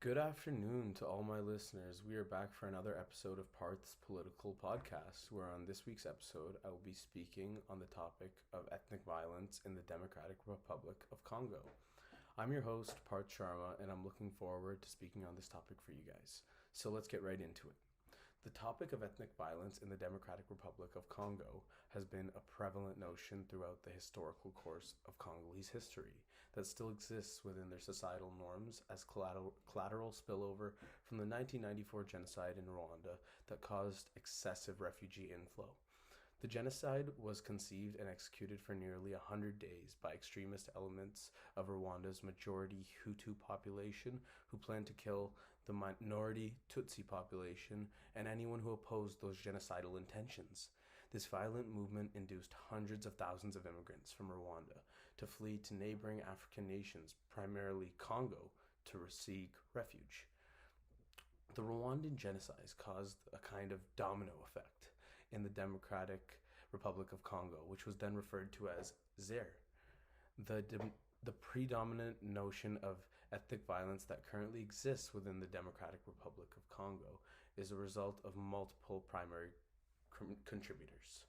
Good afternoon to all my listeners. We are back for another episode of Parth's Political Podcast, where on this week's episode, I will be speaking on the topic of ethnic violence in the Democratic Republic of Congo. I'm your host, Parth Sharma, and I'm looking forward to speaking on this topic for you guys. So let's get right into it. The topic of ethnic violence in the Democratic Republic of Congo has been a prevalent notion throughout the historical course of Congolese history that still exists within their societal norms as collateral spillover from the 1994 genocide in Rwanda that caused excessive refugee inflow. The genocide was conceived and executed for nearly 100 days by extremist elements of Rwanda's majority Hutu population who planned to kill the minority Tutsi population and anyone who opposed those genocidal intentions. This violent movement induced hundreds of thousands of immigrants from Rwanda to flee to neighboring African nations, primarily Congo, to seek refuge. The Rwandan genocide caused a kind of domino effect in the Democratic Republic of Congo, which was then referred to as Zaire. The predominant notion of ethnic violence that currently exists within the Democratic Republic of Congo is a result of multiple primary contributors,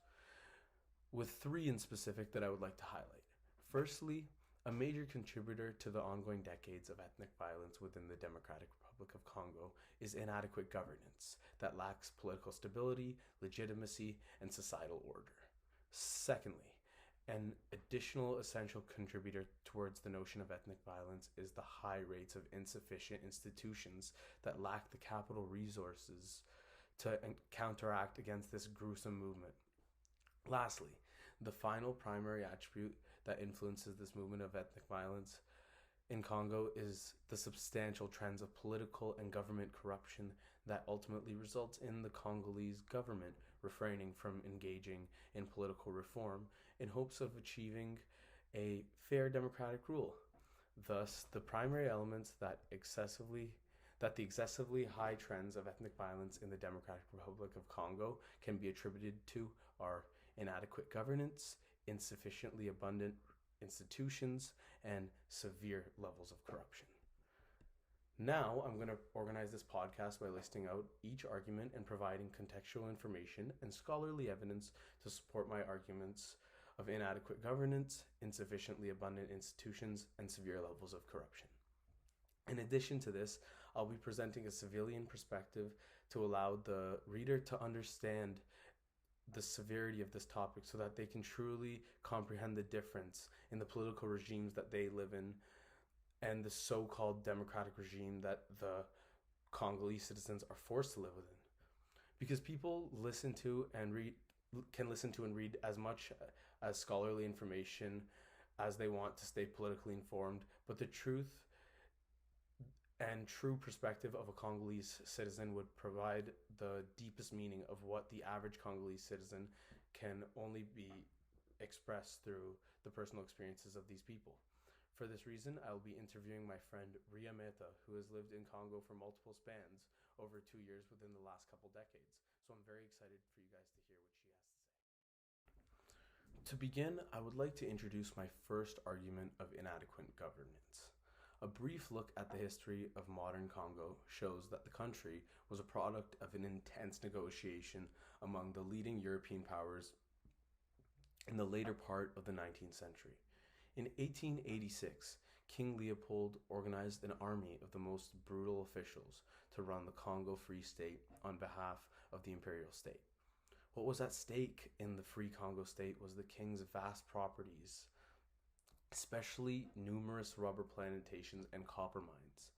with three in specific that I would like to highlight. Firstly, a major contributor to the ongoing decades of ethnic violence within the Democratic Republic of Congo is inadequate governance that lacks political stability, legitimacy, and societal order. Secondly, an additional essential contributor towards the notion of ethnic violence is the high rates of insufficient institutions that lack the capital resources to counteract against this gruesome movement. Lastly, the final primary attribute that influences this movement of ethnic violence in Congo is the substantial trends of political and government corruption that ultimately results in the Congolese government refraining from engaging in political reform in hopes of achieving a fair democratic rule. Thus, the primary elements that the excessively high trends of ethnic violence in the Democratic Republic of Congo can be attributed to are inadequate governance, insufficiently abundant institutions, and severe levels of corruption. Now, I'm going to organize this podcast by listing out each argument and providing contextual information and scholarly evidence to support my arguments of inadequate governance, insufficiently abundant institutions, and severe levels of corruption. In addition to this, I'll be presenting a civilian perspective to allow the reader to understand the severity of this topic so that they can truly comprehend the difference in the political regimes that they live in and the so-called democratic regime that the Congolese citizens are forced to live within. Because people can listen to and read as much as scholarly information as they want to stay politically informed, but the truth and true perspective of a Congolese citizen would provide the deepest meaning of what the average Congolese citizen can only be expressed through the personal experiences of these people. For this reason, I will be interviewing my friend Ria Mehta, who has lived in Congo for multiple spans over 2 years within the last couple decades. So I'm very excited for you guys to hear what she has to say. To begin, I would like to introduce my first argument of inadequate governance. A brief look at the history of modern Congo shows that the country was a product of an intense negotiation among the leading European powers in the later part of the 19th century. In 1886, King Leopold organized an army of the most brutal officials to run the Congo Free State on behalf of the imperial state. What was at stake in the Free Congo State was the king's vast properties, especially numerous rubber plantations and copper mines.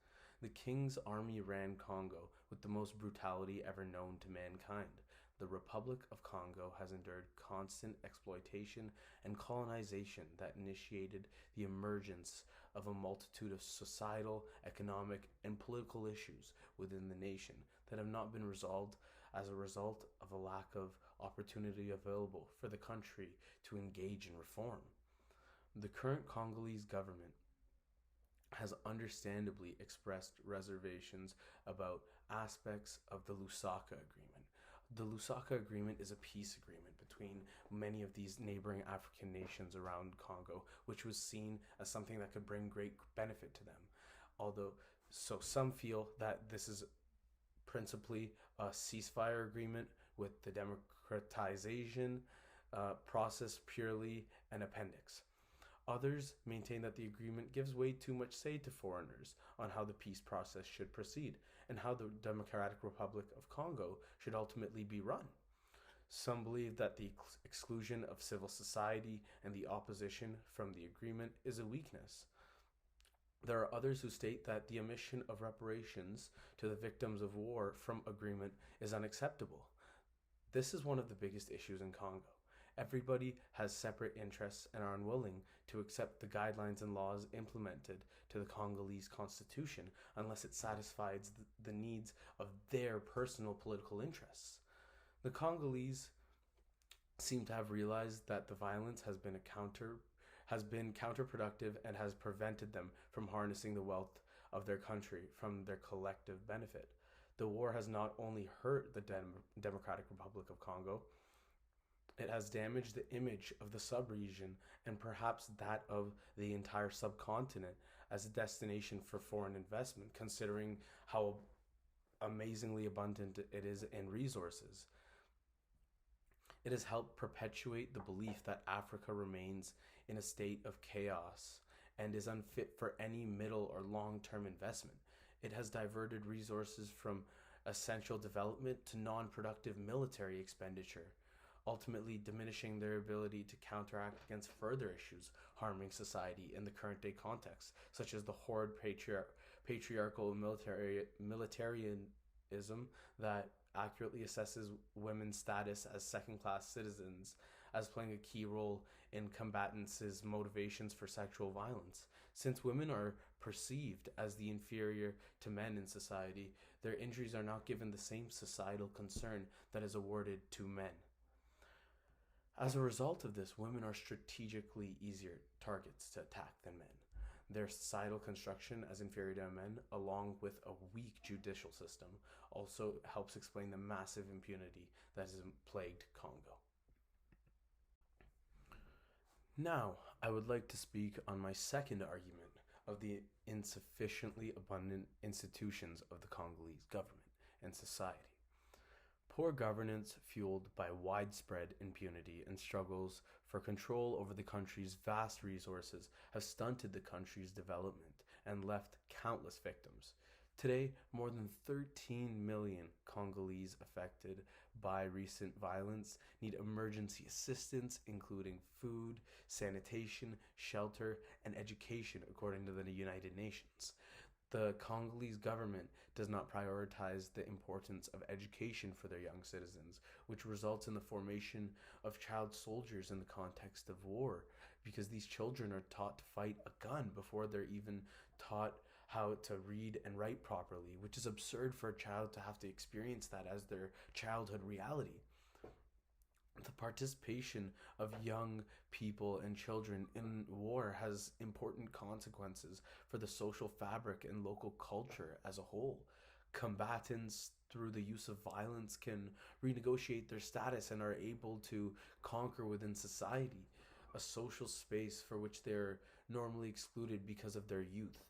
The king's army ran Congo with the most brutality ever known to mankind. The Republic of Congo has endured constant exploitation and colonization that initiated the emergence of a multitude of societal, economic, and political issues within the nation that have not been resolved as a result of a lack of opportunity available for the country to engage in reform. The current Congolese government has understandably expressed reservations about aspects of the Lusaka Agreement. The Lusaka Agreement is a peace agreement between many of these neighboring African nations around Congo, which was seen as something that could bring great benefit to them. Although So some feel that this is principally a ceasefire agreement with the democratization process purely an appendix. Others maintain that the agreement gives way too much say to foreigners on how the peace process should proceed and how the Democratic Republic of Congo should ultimately be run. Some believe that the exclusion of civil society and the opposition from the agreement is a weakness. There are others who state that the omission of reparations to the victims of war from agreement is unacceptable. This is one of the biggest issues in Congo. Everybody has separate interests and are unwilling to accept the guidelines and laws implemented to the Congolese constitution unless it satisfies the needs of their personal political interests. The Congolese seem to have realized that the violence has been counterproductive and has prevented them from harnessing the wealth of their country from their collective benefit. The war has not only hurt the Democratic Republic of Congo, it has damaged the image of the sub-region and perhaps that of the entire subcontinent as a destination for foreign investment, considering how amazingly abundant it is in resources. It has helped perpetuate the belief that Africa remains in a state of chaos and is unfit for any middle or long-term investment. It has diverted resources from essential development to non-productive military expenditure, ultimately diminishing their ability to counteract against further issues harming society in the current day context, such as the horrid patriarchal militarism that accurately assesses women's status as second-class citizens as playing a key role in combatants' motivations for sexual violence. Since women are perceived as the inferior to men in society, their injuries are not given the same societal concern that is awarded to men. As a result of this, women are strategically easier targets to attack than men. Their societal construction as inferior to men, along with a weak judicial system, also helps explain the massive impunity that has plagued Congo. Now, I would like to speak on my second argument of the insufficiently abundant institutions of the Congolese government and society. Poor governance, fueled by widespread impunity and struggles for control over the country's vast resources, has stunted the country's development and left countless victims. Today, more than 13 million Congolese affected by recent violence need emergency assistance, including food, sanitation, shelter, and education, according to the United Nations. The Congolese government does not prioritize the importance of education for their young citizens, which results in the formation of child soldiers in the context of war, because these children are taught to fight a gun before they're even taught how to read and write properly, which is absurd for a child to have to experience that as their childhood reality. The participation of young people and children in war has important consequences for the social fabric and local culture as a whole. Combatants, through the use of violence, can renegotiate their status and are able to conquer within society, a social space for which they're normally excluded because of their youth.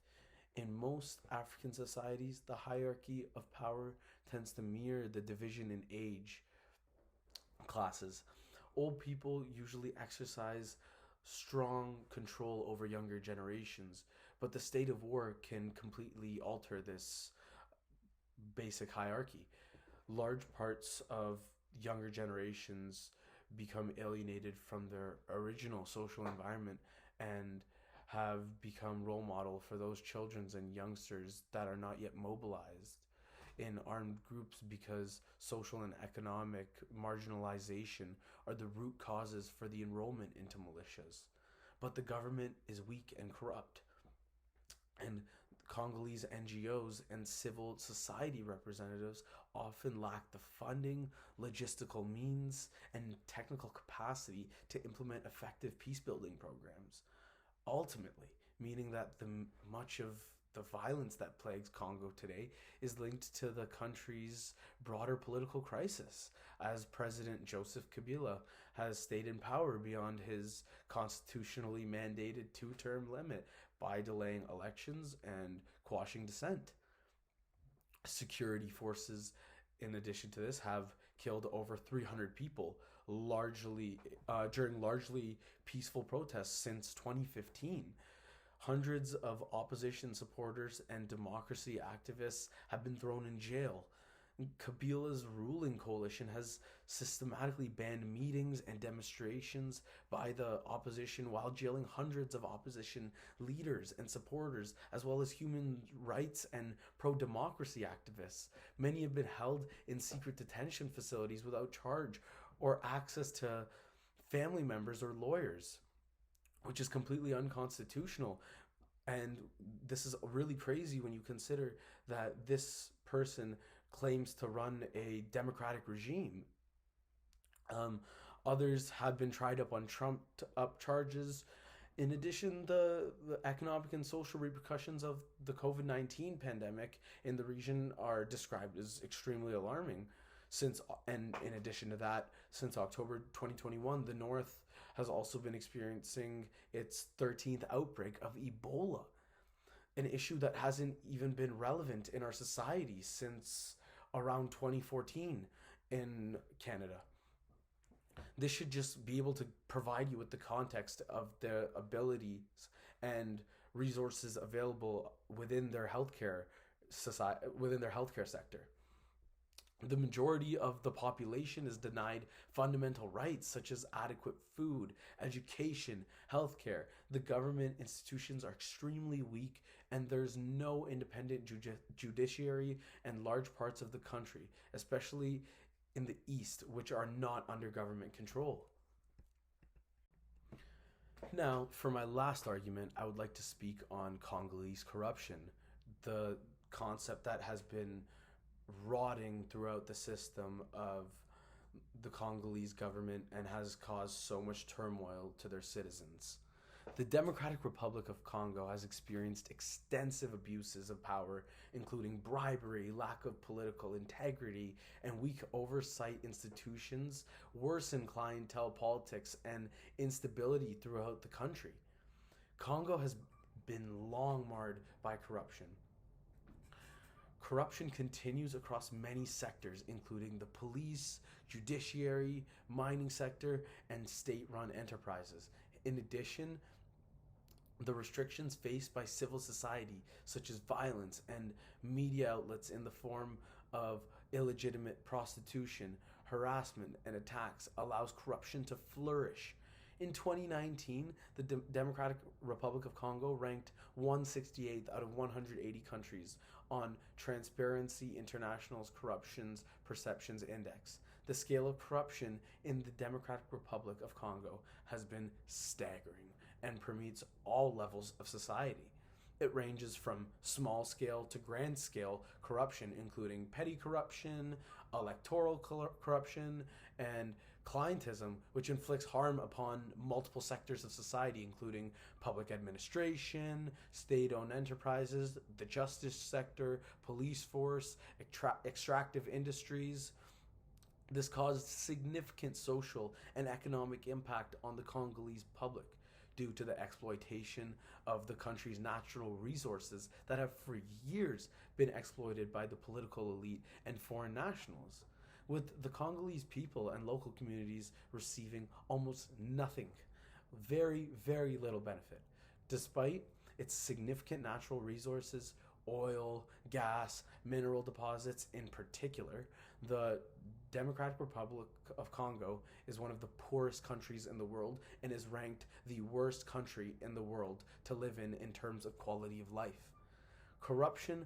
In most African societies, the hierarchy of power tends to mirror the division in age classes. Old people usually exercise strong control over younger generations, but the state of war can completely alter this basic hierarchy. Large parts of younger generations become alienated from their original social environment and have become role model for those children and youngsters that are not yet mobilized in armed groups, because social and economic marginalization are the root causes for the enrollment into militias. But the government is weak and corrupt, and Congolese NGOs and civil society representatives often lack the funding, logistical means, and technical capacity to implement effective peace-building programs. Ultimately, meaning that much of the violence that plagues Congo today is linked to the country's broader political crisis, as President Joseph Kabila has stayed in power beyond his constitutionally mandated two-term limit by delaying elections and quashing dissent. Security forces, in addition to this, have killed over 300 people, largely during largely peaceful protests since 2015. Hundreds of opposition supporters and democracy activists have been thrown in jail. Kabila's ruling coalition has systematically banned meetings and demonstrations by the opposition while jailing hundreds of opposition leaders and supporters, as well as human rights and pro-democracy activists. Many have been held in secret detention facilities without charge or access to family members or lawyers, which is completely unconstitutional. And this is really crazy when you consider that this person claims to run a democratic regime. Others have been tried up on trumped up charges. In addition, the economic and social repercussions of the COVID-19 pandemic in the region are described as extremely alarming. And in addition to that, since October 2021, the North has also been experiencing its 13th outbreak of Ebola, an issue that hasn't even been relevant in our society since around 2014 in Canada. This should just be able to provide you with the context of the abilities and resources available within their healthcare sector. The majority of the population is denied fundamental rights such as adequate food, education, healthcare. The government institutions are extremely weak, and there's no independent judiciary in large parts of the country, especially in the east, which are not under government control. Now, for my last argument, I would like to speak on Congolese corruption, the concept that has been rotting throughout the system of the Congolese government and has caused so much turmoil to their citizens. The Democratic Republic of Congo has experienced extensive abuses of power, including bribery, lack of political integrity, and weak oversight institutions, worsened clientele politics, and instability throughout the country. Congo has been long marred by corruption. Corruption continues across many sectors, including the police, judiciary, mining sector, and state-run enterprises. In addition, the restrictions faced by civil society, such as violence and media outlets in the form of illegitimate prostitution, harassment, and attacks, allows corruption to flourish. In 2019, the Democratic Republic of Congo ranked 168th out of 180 countries on Transparency International's Corruption's Perceptions Index. The scale of corruption in the Democratic Republic of Congo has been staggering and permeates all levels of society. It ranges from small scale to grand scale corruption, including petty corruption, electoral corruption, and clientism, which inflicts harm upon multiple sectors of society, including public administration, state-owned enterprises, the justice sector, police force, extractive industries. This caused significant social and economic impact on the Congolese public due to the exploitation of the country's natural resources that have for years been exploited by the political elite and foreign nationals, with the Congolese people and local communities receiving almost nothing, very, very little benefit. Despite its significant natural resources, oil, gas, mineral deposits in particular, the Democratic Republic of Congo is one of the poorest countries in the world and is ranked the worst country in the world to live in terms of quality of life. Corruption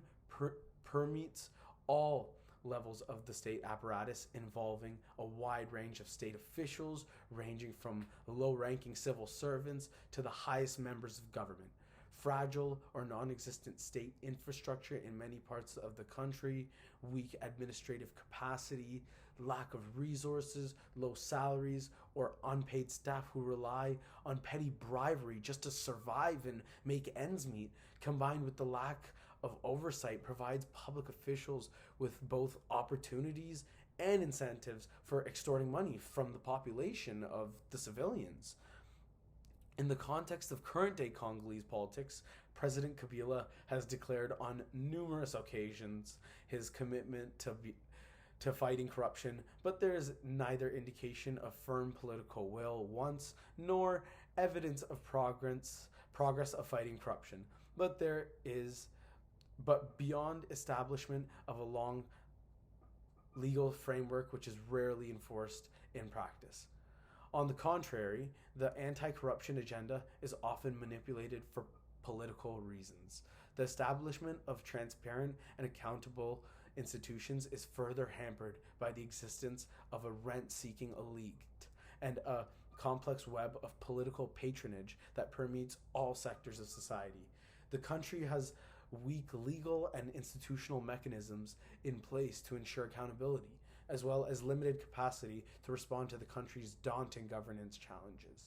permeates all levels of the state apparatus, involving a wide range of state officials, ranging from low-ranking civil servants to the highest members of government. Fragile or non-existent state infrastructure in many parts of the country, weak administrative capacity, lack of resources, low salaries, or unpaid staff who rely on petty bribery just to survive and make ends meet, combined with the lack of oversight, provides public officials with both opportunities and incentives for extorting money from the population of the civilians. In the context of current-day Congolese politics, President Kabila has declared on numerous occasions his commitment to fighting corruption, but there is neither indication of firm political will once nor evidence of progress of fighting corruption. But there is but beyond establishment of a long legal framework which is rarely enforced in practice. On the contrary, the anti corruption agenda is often manipulated for political reasons. The establishment of transparent and accountable institutions is further hampered by the existence of a rent seeking elite and a complex web of political patronage that permeates all sectors of society. The country has weak legal and institutional mechanisms in place to ensure accountability, as well as limited capacity to respond to the country's daunting governance challenges.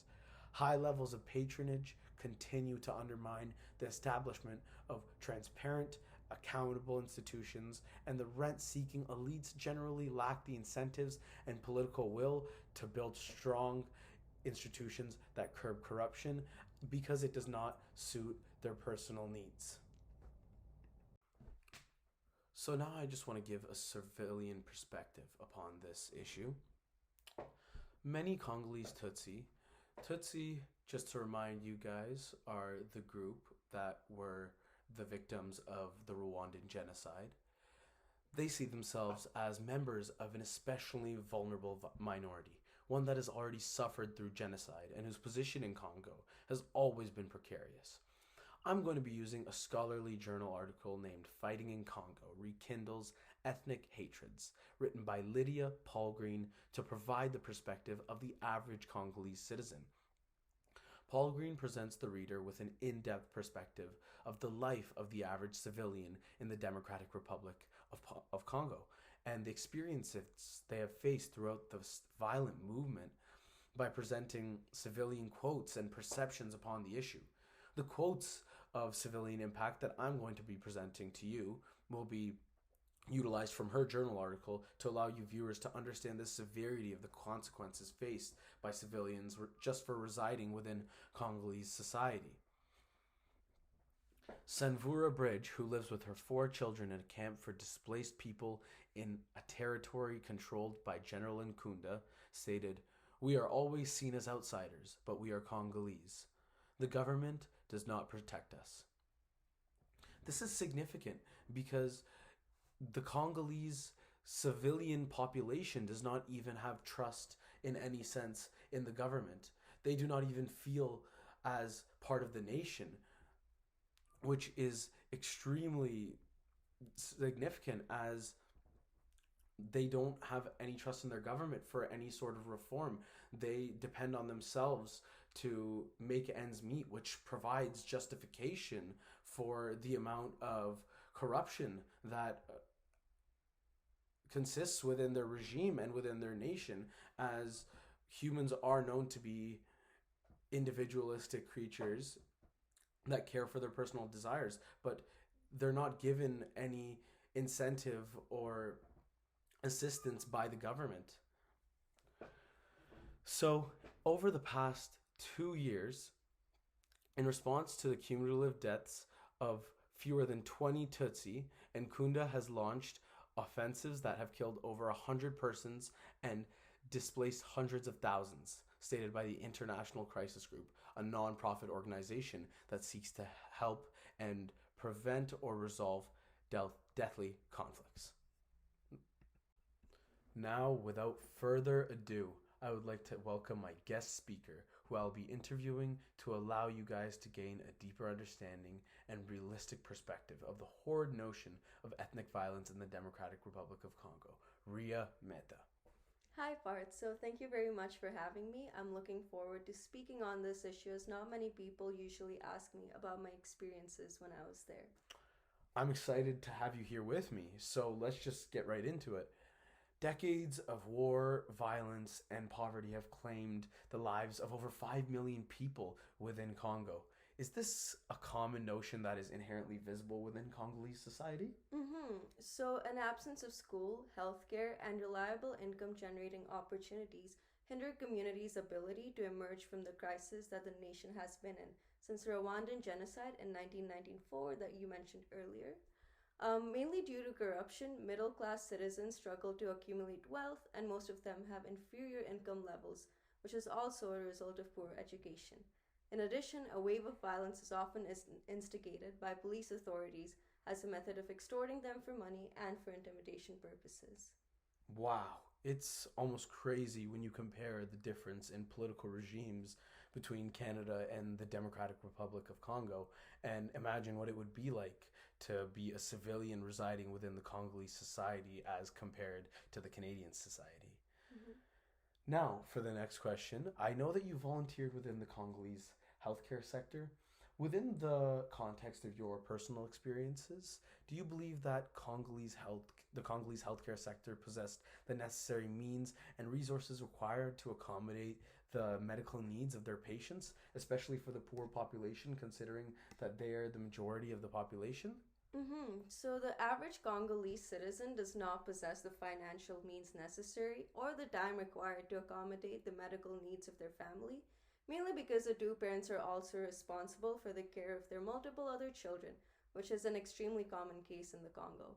High levels of patronage continue to undermine the establishment of transparent, accountable institutions, and the rent seeking elites generally lack the incentives and political will to build strong institutions that curb corruption because it does not suit their personal needs. So now I just want to give a civilian perspective upon this issue. Many Congolese Tutsi, just to remind you guys, are the group that were the victims of the Rwandan genocide. They see themselves as members of an especially vulnerable minority, one that has already suffered through genocide and whose position in Congo has always been precarious. I'm going to be using a scholarly journal article named Fighting in Congo Rekindles Ethnic Hatreds, written by Lydia Palgreen to provide the perspective of the average Congolese citizen. Palgreen presents the reader with an in-depth perspective of the life of the average civilian in the Democratic Republic of Congo and the experiences they have faced throughout the violent movement by presenting civilian quotes and perceptions upon the issue. The quotes of civilian impact that I'm going to be presenting to you will be utilized from her journal article to allow you viewers to understand the severity of the consequences faced by civilians just for residing within Congolese society. Sanvura Bridge, who lives with her 4 children in a camp for displaced people in a territory controlled by General Nkunda, stated, "We are always seen as outsiders, but we are Congolese. The government does not protect us." This is significant because the Congolese civilian population does not even have trust in any sense in the government. They do not even feel as part of the nation, which is extremely significant as they don't have any trust in their government for any sort of reform. They depend on themselves to make ends meet, which provides justification for the amount of corruption that consists within their regime and within their nation, as humans are known to be individualistic creatures that care for their personal desires, but they're not given any incentive or assistance by the government. So, over the past 2 years, in response to the cumulative deaths of fewer than 20 Tutsi, Nkunda has launched offensives that have killed over 100 persons and displaced hundreds of thousands, stated by the International Crisis Group, a non-profit organization that seeks to help and prevent or resolve deathly conflicts. Now, without further ado, I would like to welcome my guest speaker, who I'll be interviewing to allow you guys to gain a deeper understanding and realistic perspective of the horrid notion of ethnic violence in the Democratic Republic of Congo, Ria Mehta. Hi, Parth. So thank you very much for having me. I'm looking forward to speaking on this issue, as not many people usually ask me about my experiences when I was there. I'm excited to have you here with me, so let's just get right into it. Decades of war, violence, and poverty have claimed the lives of over 5 million people within Congo. Is this a common notion that is inherently visible within Congolese society? So, an absence of school, healthcare, and reliable income generating opportunities hinder communities' ability to emerge from the crisis that the nation has been in since the Rwandan genocide in 1994 that you mentioned earlier. Mainly due to corruption, middle class citizens struggle to accumulate wealth, and most of them have inferior income levels, which is also a result of poor education. In addition, a wave of violence is often instigated by police authorities as a method of extorting them for money and for intimidation purposes. Wow, it's almost crazy when you compare the difference in political regimes between Canada and the Democratic Republic of Congo, and imagine what it would be like to be a civilian residing within the Congolese society as compared to the Canadian society. Mhm. Now, for the next question, I know that you volunteered within the Congolese healthcare sector. Within the context of your personal experiences, do you believe that the Congolese healthcare sector possessed the necessary means and resources required to accommodate the medical needs of their patients, especially for the poor population, considering that they are the majority of the population? So, the average Congolese citizen does not possess the financial means necessary or the time required to accommodate the medical needs of their family, mainly because the two parents are also responsible for the care of their multiple other children, which is an extremely common case in the Congo.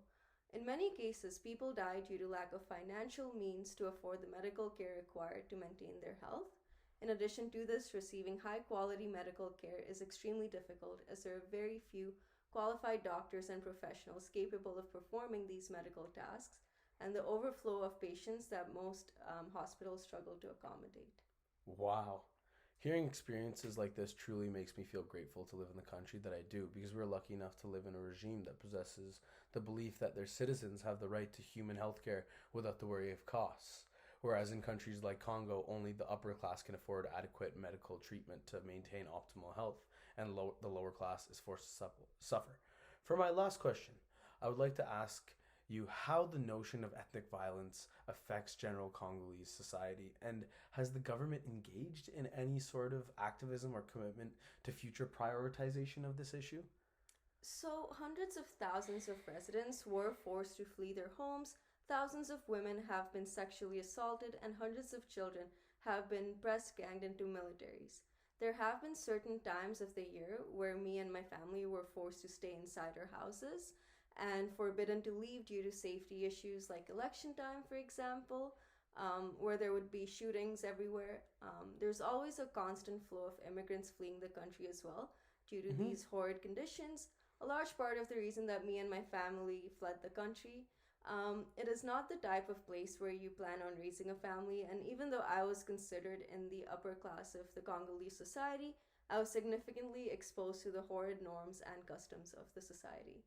In many cases, people die due to lack of financial means to afford the medical care required to maintain their health. In addition to this, receiving high quality medical care is extremely difficult as there are very few qualified doctors and professionals capable of performing these medical tasks, and the overflow of patients that most hospitals struggle to accommodate. Wow. Hearing experiences like this truly makes me feel grateful to live in the country that I do because we're lucky enough to live in a regime that possesses the belief that their citizens have the right to human healthcare without the worry of costs. Whereas in countries like Congo, only the upper class can afford adequate medical treatment to maintain optimal health, and the lower class is forced to suffer. For my last question, I would like to ask you how the notion of ethnic violence affects general Congolese society, and has the government engaged in any sort of activism or commitment to future prioritization of this issue? So, hundreds of thousands of residents were forced to flee their homes, thousands of women have been sexually assaulted, and hundreds of children have been press ganged into militaries. There have been certain times of the year where me and my family were forced to stay inside our houses and forbidden to leave due to safety issues like election time, for example, where there would be shootings everywhere. There's always a constant flow of immigrants fleeing the country as well due to Mm-hmm. these horrid conditions. A large part of the reason that me and my family fled the country. It is not the type of place where you plan on raising a family, and even though I was considered in the upper class of the Congolese society, I was significantly exposed to the horrid norms and customs of the society.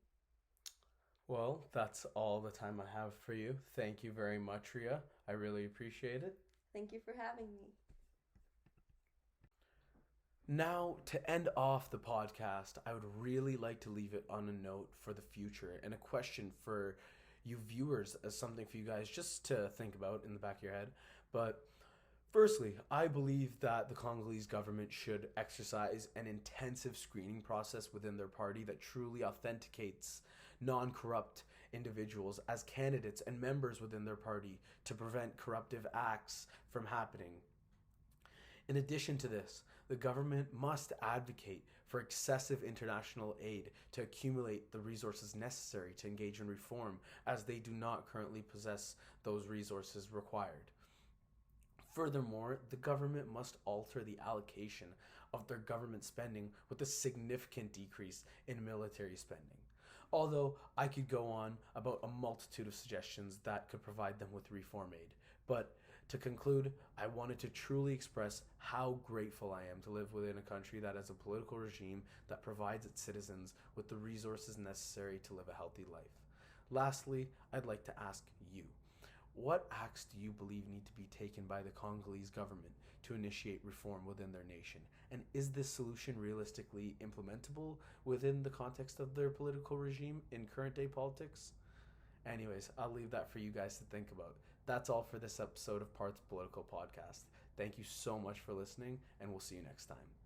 Well, that's all the time I have for you. Thank you very much, Ria. I really appreciate it. Thank you for having me. Now, to end off the podcast, I would really like to leave it on a note for the future and a question for you viewers as something for you guys just to think about in the back of your head. But firstly, I believe that the Congolese government should exercise an intensive screening process within their party that truly authenticates non corrupt individuals as candidates and members within their party to prevent corruptive acts from happening. In addition to this, the government must advocate for excessive international aid to accumulate the resources necessary to engage in reform, as they do not currently possess those resources required. Furthermore, the government must alter the allocation of their government spending with a significant decrease in military spending. Although I could go on about a multitude of suggestions that could provide them with reform aid. But to conclude, I wanted to truly express how grateful I am to live within a country that has a political regime that provides its citizens with the resources necessary to live a healthy life. Lastly, I'd like to ask you, what acts do you believe need to be taken by the Congolese government to initiate reform within their nation? And is this solution realistically implementable within the context of their political regime in current day politics? Anyways, I'll leave that for you guys to think about. That's all for this episode of Parts Political Podcast. Thank you so much for listening, and we'll see you next time.